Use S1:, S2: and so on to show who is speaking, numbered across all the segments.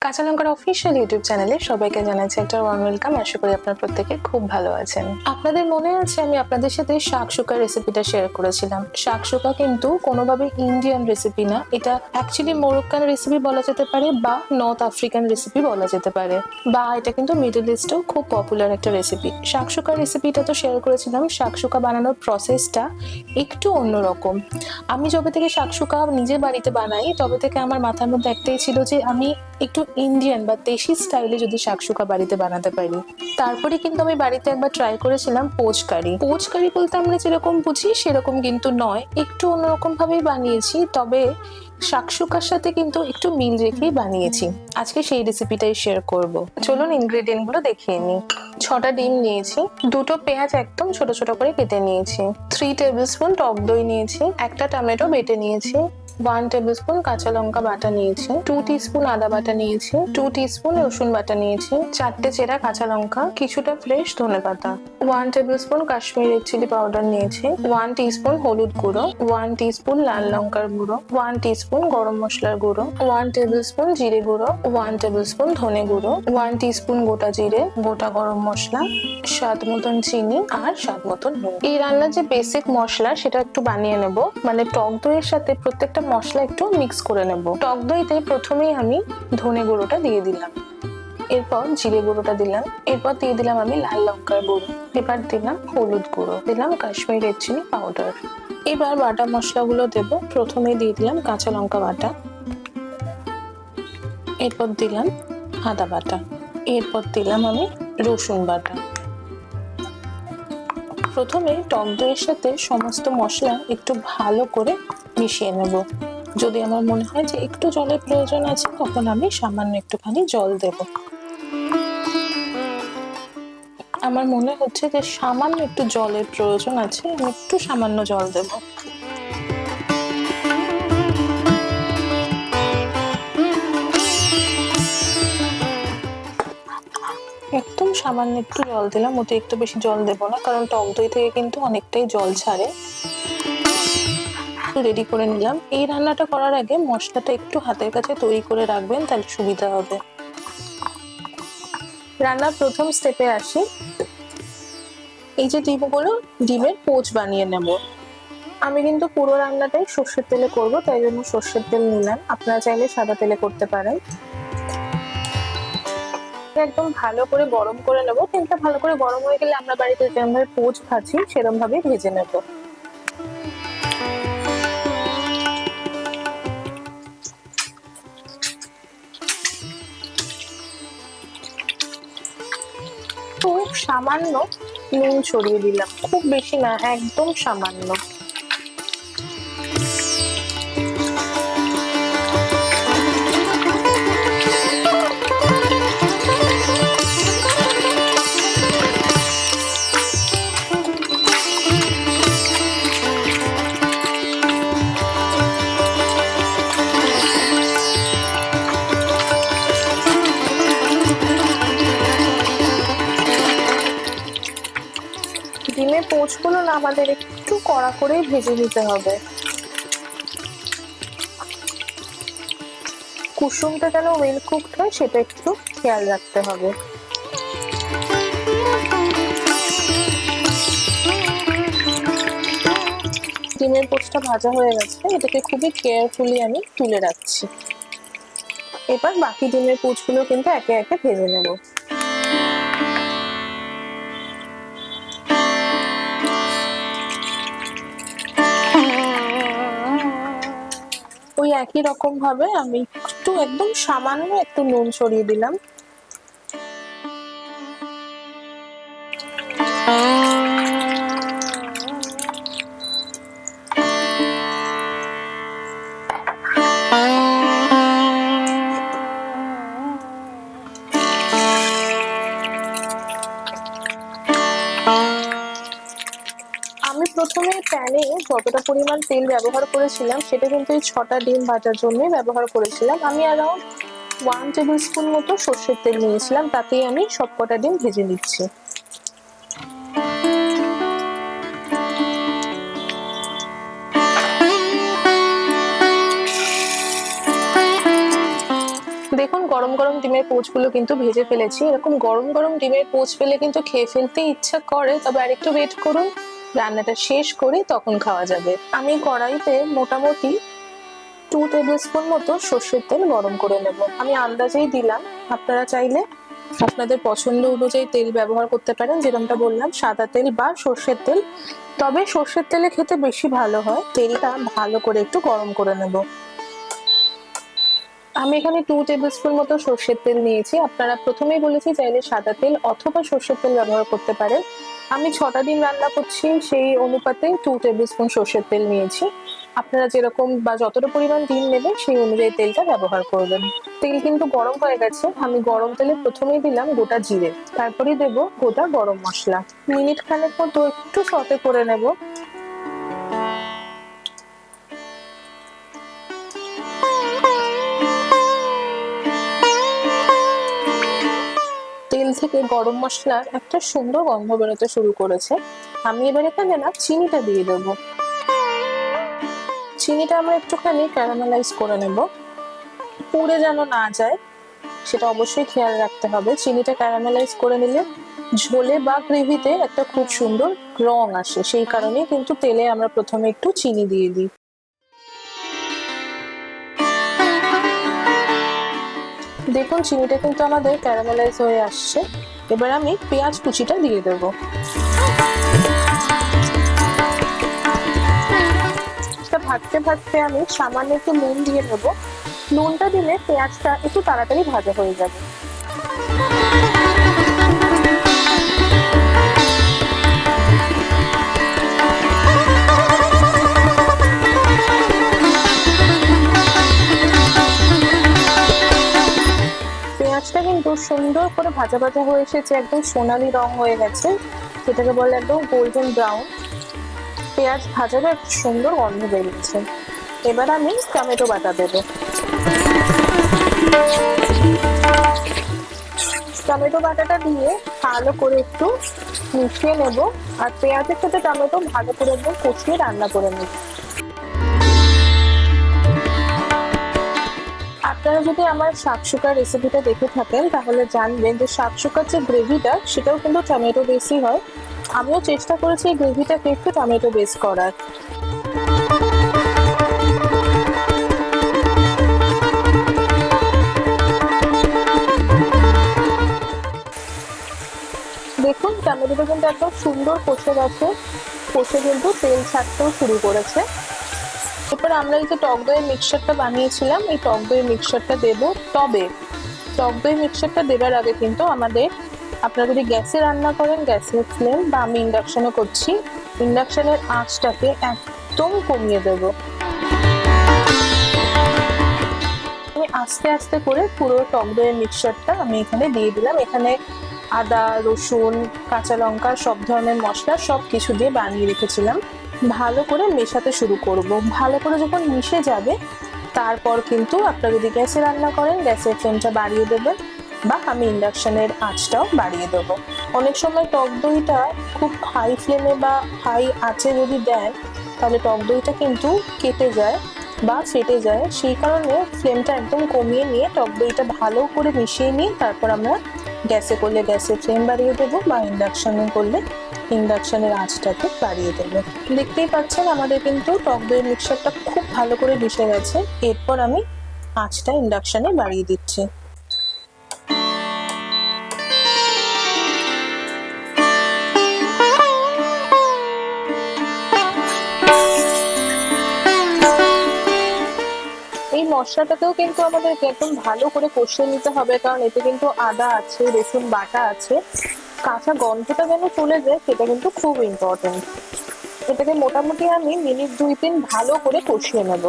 S1: কাঁচা লঙ্কার official YouTube চ্যানেলে সবাইকে জানাচ্ছি একটা ওয়ার্ম ওয়েলকাম। আশা করি আপনারা প্রত্যেকে খুব ভালো আছেন। আপনাদের মনে আছে আমি আপনাদের সাথে শাকসুকা রেসিপিটা শেয়ার করেছিলাম। শাকসুকা কিন্তু কোনোভাবে ইন্ডিয়ান রেসিপি না, এটা অ্যাকচুয়ালি মরক্কান রেসিপি বলা যেতে পারে বা নর্থ আফ্রিকান রেসিপি বলা যেতে পারে, বা এটা কিন্তু মিডল ইস্টেও খুব পপুলার একটা রেসিপি। শাকসুকা রেসিপিটা তো শেয়ার করেছিলাম, শাকসুকা বানানোর প্রসেসটা একটু অন্যরকম। আমি যবে থেকে শাকসুকা নিজে বাড়িতে বানাই তবে থেকে আমার মাথার মধ্যে একটাই ছিল যে আমি একটু ইন্ডিয়ান বা দেশি স্টাইলে যদি শাকসুকা বাড়িতে বানাতে পারি। তারপরে কিন্তু আমি বাড়িতে একবার ট্রাই করেছিলাম পোচ কারি। পোচ কারি বলতে আমরা যেরকম বুঝি সেরকম কিন্তু নয়, একটু অন্যরকম ভাবেই বানিয়েছি, তবে শাকসুকার সাথে কিন্তু একটু মিল রেখেই বানিয়েছি। আজকে সেই রেসিপিটাই শেয়ার করব। চলুন ইনগ্রেডিয়েন্ট গুলো দেখিয়ে নিই। 6টা ডিম নিয়েছি, 2টো পেঁয়াজ একদম ছোট ছোট করে কেটে নিয়েছি, 3 টেবিল স্পুন টক দই নিয়েছি, একটা টমেটো বেটে নিয়েছি, 1 টেবিল স্পুন কাঁচা লঙ্কা বাটা নিয়েছি, 2 টিস্পুন আদা বাটা নিয়েছি, 2 টিস্পুন রসুন বাটা নিয়েছি, 4টে চেরা কাঁচা লঙ্কা, কিছুটা ফ্রেশ ধনেপাতা, 1 tablespoon Kashmiri red chilli powder নিয়েছি, 1 টিস্পুন হলুদ গুঁড়ো, 1 টিস্পুন লাল লঙ্কার গুঁড়ো, 1 টিস্পুন গরম মশলার গুঁড়ো, 1 টেবিল স্পুন জিরে গুঁড়ো, 1 টেবিল স্পুন ধনে গুঁড়ো, 1 টিস্পুন গোটা জিরে, গোটা গরম মশলা, স্বাদ মতন চিনি আর স্বাদ মতন নুন। এই রান্নার যে বেসিক মশলা সেটা একটু বানিয়ে নেব, মানে টক দইয়ের সাথে প্রত্যেকটা মশলা একটু মিক্স করে নেব। টক দইতে প্রথমেই আমি ধনে গুঁড়োটা দিয়ে দিলাম, এরপর জিরে গুঁড়োটা দিলাম, এরপর দিয়ে দিলাম আমি লাল লঙ্কার গুঁড়ো, এবার দিলাম হলুদ গুঁড়ো, দিলাম কাশ্মীরি রেড চিলি পাউডার। এবার বাটা মশলাগুলো দেব। প্রথমে দিয়ে দিলাম কাঁচা লঙ্কা বাটা, এরপর দিলাম আদা বাটা, এরপর দিলাম আমি রসুন বাটা। প্রথমে টক দইয়ের সাথে সমস্ত মশলা একটু ভালো করে মিশিয়ে নেব। যদি আমার মনে হয় যে একটু জলের প্রয়োজন আছে তখন আমি সামান্য একটুখানি জল দেব। আমার মনে হচ্ছে যে সামান্য একটু জলের প্রয়োজন আছে, আমি একটু সামান্য জল দেব। একদম সামান্য একটু জল দিলাম, অতিরিক্ত বেশি জল দেবো না, কারণ টক দই থেকে কিন্তু অনেকটাই জল ছাড়ে। রেডি করে নিলাম। এই রান্নাটা করার আগে মশলাটা একটু হাতের কাছে তৈরি করে রাখবেন, তাহলে সুবিধা হবে। রান্নার প্রথম স্টেপে আসি। এই যে ডিমগুলো, ডিমের পোচ বানিয়ে নেব। আমি কিন্তু পুরো রান্নাটাই সর্ষের তেলে করব, তাই জন্য সর্ষের তেল নিলাম, আপনারা চাইলে সাদা তেলে করতে পারেন। একদম ভালো করে গরম করে নেবো, তেলটা ভালো করে গরম হয়ে গেলে আমরা বাড়িতে যেরকম ভাবে পোচ ভাজি সেরকম ভাবে ভেজে নেব। তো সামান্য নুন ছড়িয়ে দিলাম, খুব বেশি না, একদম সামান্য। ডিমের পোচগুলো না আমাদের একটু কড়া করে ভেজে নিতে হবে, কুসুমটা যেন ওয়েল কুকড হয় সেটা একটু খেয়াল রাখতে হবে। ডিমের পোচটা ভাজা হয়ে গেছে, এটাকে খুবই কেয়ারফুলি আমি তুলে রাখছি। এবার বাকি ডিমের পোচগুলো কিন্তু একে একে ভেজে নেব। ওই একই রকম ভাবে আমি একটু একদম সামান্য একটু নুন ছড়িয়ে দিলাম। আমি প্রথমে প্যানে যতটা পরিমাণ তেল ব্যবহার করেছিলাম সেটা কিন্তু এই 6টা ডিম ভাজার জন্য ব্যবহার করেছিলাম। আমি অ্যারাউন্ড 1 টেবিল স্পুন মতো সর্ষের তেল নিয়েছিলাম, তাতেই আমি সবকটা ডিম ভেজে নিচ্ছি। দেখুন গরম গরম ডিমের পোচগুলো কিন্তু ভেজে ফেলেছি। এরকম গরম গরম ডিমের পোচ পেলে কিন্তু খেয়ে ফেলতে ইচ্ছা করে, তবে আরেকটু ওয়েট করুন, রান্নাটা শেষ করে তখন খাওয়া যাবে। আমি কড়াইতে মোটামুটি 2 টেবিল স্পুন মতো সর্ষের তেল গরম করে নেব। আমি আন্দাজেই দিলাম, আপনারা চাইলে আপনাদের পছন্দ অনুযায়ী তেল ব্যবহার করতে পারেন, যেরকমটা বললাম সাদা তেল বা সর্ষের তেল, তবে সর্ষের তেলে খেতে বেশি ভালো হয়। তেলটা ভালো করে একটু গরম করে নেব। আমি এখানে 2 টেবিল স্পুন মতো সর্ষের তেল নিয়েছি। আপনারা প্রথমেই বলেছি চাইলে সাদা তেল অথবা সর্ষের তেল ব্যবহার করতে পারেন। আমি 6টা ডিম রান্না করছি, সেই অনুপাতে 2 টেবিল স্পুন সর্ষের তেল নিয়েছি। আপনারা যেরকম বা যতটা পরিমাণ ডিম নেবেন সেই অনুযায়ী তেলটা ব্যবহার করবেন। তেল কিন্তু গরম হয়ে গেছে। আমি গরম তেলে প্রথমেই দিলাম গোটা জিরে, তারপরে দেব গোটা গরম মশলা। মিনিট খানেক মতো একটু সতে করে নেব। তেল থেকে গরম মশলার একটা সুন্দর গন্ধ বেরোতে শুরু করেছে। আমি এবার এখানে না চিনিটা দিয়ে দেবো। চিনিটা আমরা একটুখানি ক্যারামেলাইজ করে নেব, পুড়ে যেন না যায় সেটা অবশ্যই খেয়াল রাখতে হবে। চিনিটা ক্যারামেলাইজ করে নিলে ঝোলে বা গ্রেভিতে একটা খুব সুন্দর রং আসে, সেই কারণে কিন্তু তেলে আমরা প্রথমে একটু চিনি দিয়ে দিই। দেখুন চিনিটা কিন্তু আমাদের ক্যারামেলাইজ হয়ে আসছে। এবার আমি পেঁয়াজ কুচিটা দিয়ে দেবো। ভাজতে ভাজতে আমি সামান্য একটু নুন দিয়ে নেব। নুনটা দিলে পেঁয়াজটা একটু তাড়াতাড়ি ভাজা হয়ে যাবে। পেঁয়াজটা কিন্তু সুন্দর করে ভাজা ভাজা হয়ে এসেছে, একদম সোনালি রং হয়ে গেছে, সেটাকে বলে একদম গোল্ডেন ব্রাউন। পেঁয়াজ ভাজার একটা সুন্দর গন্ধ বেরিয়েছে। এবার আমি টমেটো বাটা দেব। টমেটো বাটাটা দিয়ে ভালো করে একটু মিশিয়ে নেব, আর পেঁয়াজের সাথে টমেটো ভালো করে একদম কষিয়ে রান্না করে নেব। আপনারা যদি আমার শাকশুকার রেসিপিটা দেখে থাকেন তাহলে জানবেন যে শাকশুকার যে গ্রেভিটা সেটাও কিন্তু টমেটো বেসই হয়। আমিও চেষ্টা করেছি এই গ্রেভিটাকে একটু টমেটো বেস করার। দেখুন টমেটোটা কিন্তু একদম সুন্দর কষে গেছে, কষে কিন্তু তেল ছাড়তেও শুরু করেছে। এরপর আমরা এই যে টক দইয়ের মিক্সচারটা বানিয়েছিলাম, এই টক দইয়ের মিক্সচারটা দেবো। তবে টক দই মিক্সচারটা দেবার আগে কিন্তু আপনারা যদি গ্যাসে রান্না করেন গ্যাসের ফ্লেম, বা আমি ইন্ডাকশনে করছি, ইন্ডাকশনের আঁচটাকে একদম কমিয়ে দেব। আমি আস্তে আস্তে করে পুরো টক দইয়ের মিক্সচারটা আমি এখানে দিয়ে দিলাম। এখানে আদা, রসুন, কাঁচা লঙ্কা, সব ধরনের মশলা সব কিছু দিয়ে বানিয়ে রেখেছিলাম। ভালো করে মেশাতে শুরু করব। ভালো করে যখন মিশে যাবে তারপর কিন্তু আপনারা যদি গ্যাসে রান্না করেন গ্যাসের ফ্লেমটা বাড়িয়ে দেবেন, বা আমি ইন্ডাকশনের আঁচটাও বাড়িয়ে দেবো। অনেক সময় টক দইটা খুব হাই ফ্লেমে বা হাই আঁচে যদি দেন তাহলে টক দইটা কিন্তু কেটে যায় বা ফেটে যায়, সেই কারণে ফ্লেমটা একদম কমিয়ে নিয়ে টক দইটা ভালো করে মিশিয়ে নিয়ে তারপর আমরা গ্যাসে করলে গ্যাসের ফ্লেম বাড়িয়ে দেবো, বা ইন্ডাকশনে করলে ইন্ডাকশনের আঁচটাকে বাড়িয়ে দেবো। দেখতেই পাচ্ছেন আমাদের কিন্তু টক দইয়ের মিক্সচারটা খুব ভালো করে মিশে গেছে। এরপর আমি আঁচটা ইন্ডাকশনে বাড়িয়ে দিচ্ছি। এই মশলাটাকেও কিন্তু আমাদেরকে একদম ভালো করে কষিয়ে নিতে হবে, কারণ এতে কিন্তু আদা আছে, রসুন বাটা আছে। কাঁচা গন্ধটা যেন চলে যায় সেটা কিন্তু খুব ইম্পর্টেন্ট। এটাকে মোটামুটি আমি মিনিট 2-3 ভালো করে কষিয়ে নেব।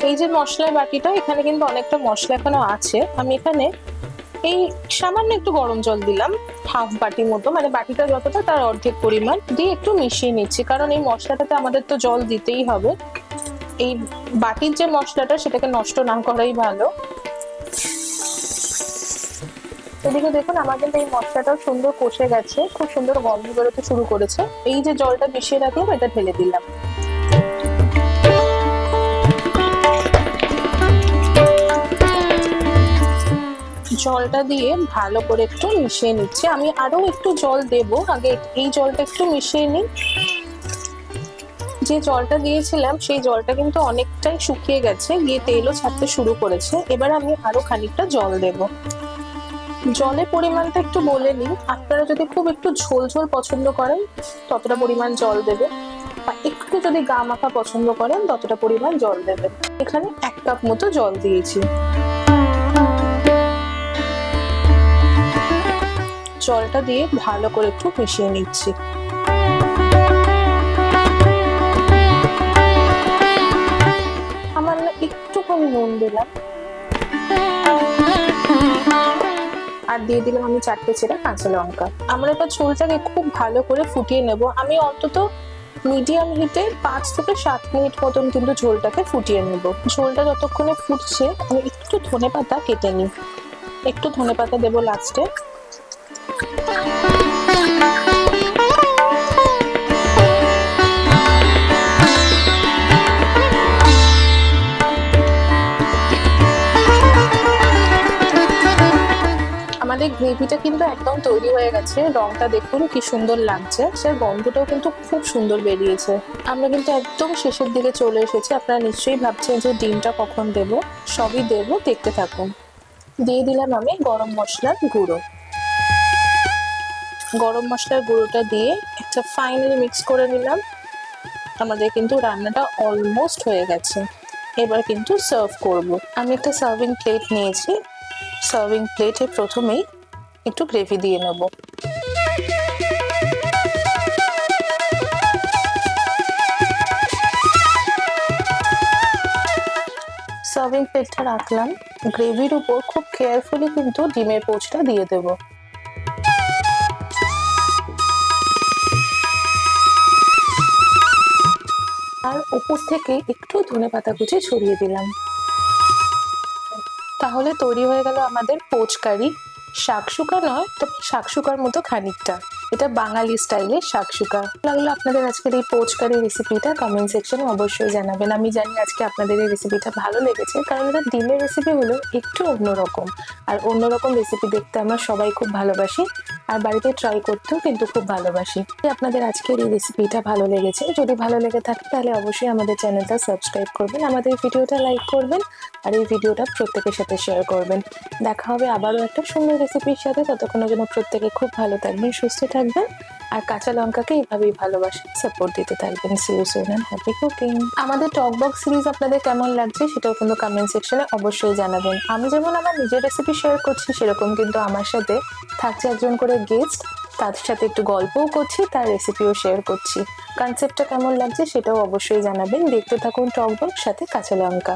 S1: এই যে মশলার বাটিটা, এখানে কিন্তু অনেকটা মশলা এখনো আছে। আমি এখানে এই সামান্য একটু গরম জল দিলাম, হাফ বাটি মতো, মানে বাটিটা যতটা তার অর্ধেক পরিমাণ দিয়ে একটু মিশিয়ে নিচ্ছি, কারণ এই মশলাটাতে আমাদের তো জল দিতেই হবে। এই বাটির যে মশলাটা সেটাকে নষ্ট না করাই ভালো। এদিকে দেখুন আমার কিন্তু এই মশলাটাও সুন্দর কষে গেছে, খুব সুন্দর গন্ধ বেরোতে শুরু করেছে। এই যে জলটা মিশিয়ে রাখলাম এটা ঢেলে দিলাম। জলটা দিয়ে ভালো করে একটু মিশিয়ে নিচ্ছি। আমি আরো একটু জল দেব, আগে এই জলটা একটু মিশিয়ে নিই। যে জলটা দিয়েছিলাম সেই জলটা কিন্তু অনেকটাই শুকিয়ে গেছে, গিয়ে তেলও ছাড়তে শুরু করেছে। এবার আমি আরো খানিকটা জল দেব। জলের পরিমাণটা একটু বলে নিই, আপনারা যদি খুব একটু ঝোল ঝোল পছন্দ করেন ততটা পরিমাণ জল দেবেন, বা একটু যদি গা মাখা পছন্দ করেন ততটা পরিমাণ জল দেবেন। এখানে 1 কাপ মতো জল দিয়েছি। জলটা দিয়ে ভালো করে একটু মিশিয়ে নিচ্ছি। আমার একটুখানি নুন দিলাম, আর দিয়ে দিলাম আমি 4টে চেরা কাঁচা লঙ্কা। আমরা এবার ঝোলটাকে খুব ভালো করে ফুটিয়ে নেব। আমি অন্তত মিডিয়াম হিটে 5 থেকে 7 মিনিট মতন কিন্তু ঝোলটাকে ফুটিয়ে নেব। ঝোলটা যতক্ষণে ফুটছে আমি একটু ধনেপাতা কেটে নিই, একটু ধনেপাতা দেবো লাস্টে। আমাদের গ্রেভিটা কিন্তু একদম তৈরি হয়ে গেছে। রংটা দেখুন কি সুন্দর লাগছে, সে গন্ধটাও কিন্তু খুব সুন্দর বেরিয়েছে। আমরা কিন্তু একদম শেষের দিকে চলে এসেছি। আপনারা নিশ্চয়ই ভাবছেন যে ডিমটা কখন দেব। সবই দেব, দেখতে থাকুন। দিয়ে দিলাম আমি গরম মশলার গুঁড়ো। গরম মশলার গুঁড়োটা দিয়ে একটা ফাইনালি মিক্স করে নিলাম। আমাদের কিন্তু রান্নাটা অলমোস্ট হয়ে গেছে। এবার কিন্তু সার্ভ করব। আমি একটা সার্ভিং প্লেট নিয়েছি। সার্ভিং প্লেটে প্রথমেই একটু গ্রেভি দিয়ে নেব। সার্ভিং প্লেটটা রাখলাম, গ্রেভির উপর খুব কেয়ারফুলি কিন্তু ডিমের পোচটা দিয়ে দেব। আর উপর থেকে একটু ধনেপাতা কুচি ছড়িয়ে দিলাম। তাহলে তৈরি হয়ে গেল আমাদের পোচ কারি। শাকসুকা নয়, তবে শাকসুকার মতো খানিকটা। এটা বাঙালি স্টাইলে শাকসুকা। লাগলো আপনাদের আজকের এই পোচ কারি রেসিপিটা কমেন্ট সেকশনে অবশ্যই জানাবেন। আমি জানি আজকে আপনাদের এই রেসিপিটা ভালো লেগেছে, কারণ এটা ডিমের রেসিপি হলো একটু অন্যরকম। আর অন্যরকম রেসিপি দেখতে আমরা সবাই খুব ভালোবাসি, আর বাড়িতে ট্রাই করতেও কিন্তু খুব ভালোবাসি। আপনাদের আজকের এই রেসিপিটা ভালো লেগেছে, যদি ভালো লেগে থাকে তাহলে অবশ্যই আমাদের চ্যানেলটা সাবস্ক্রাইব করবেন, আমাদের ভিডিওটা লাইক করবেন, আর এই ভিডিওটা প্রত্যেকের সাথে শেয়ার করবেন। দেখা হবে আবারও একটা সুন্দর রেসিপির সাথে। ততক্ষণের জন্য প্রত্যেকে খুব ভালো থাকবেন, সুস্থ থাকবেন, আর কাঁচা লঙ্কাকে এইভাবেই ভালোবাসেন, সাপোর্ট দিতে থাকবেন। See you soon and happy cooking. আমাদের টক বক্স সিরিজ আপনাদের কেমন লাগছে সেটাও কিন্তু কমেন্ট সেকশনে অবশ্যই জানাবেন। আমি যেমন আমার নিজের রেসিপি শেয়ার করছি, সেরকম কিন্তু আমার সাথে থাকছে একজন করে গেস্ট, তার সাথে একটু গল্পও করছি, তার রেসিপিও শেয়ার করছি। কনসেপ্টটা কেমন লাগছে সেটাও অবশ্যই জানাবেন। দেখতে থাকুন টক বক্স সাথে কাঁচা লঙ্কা।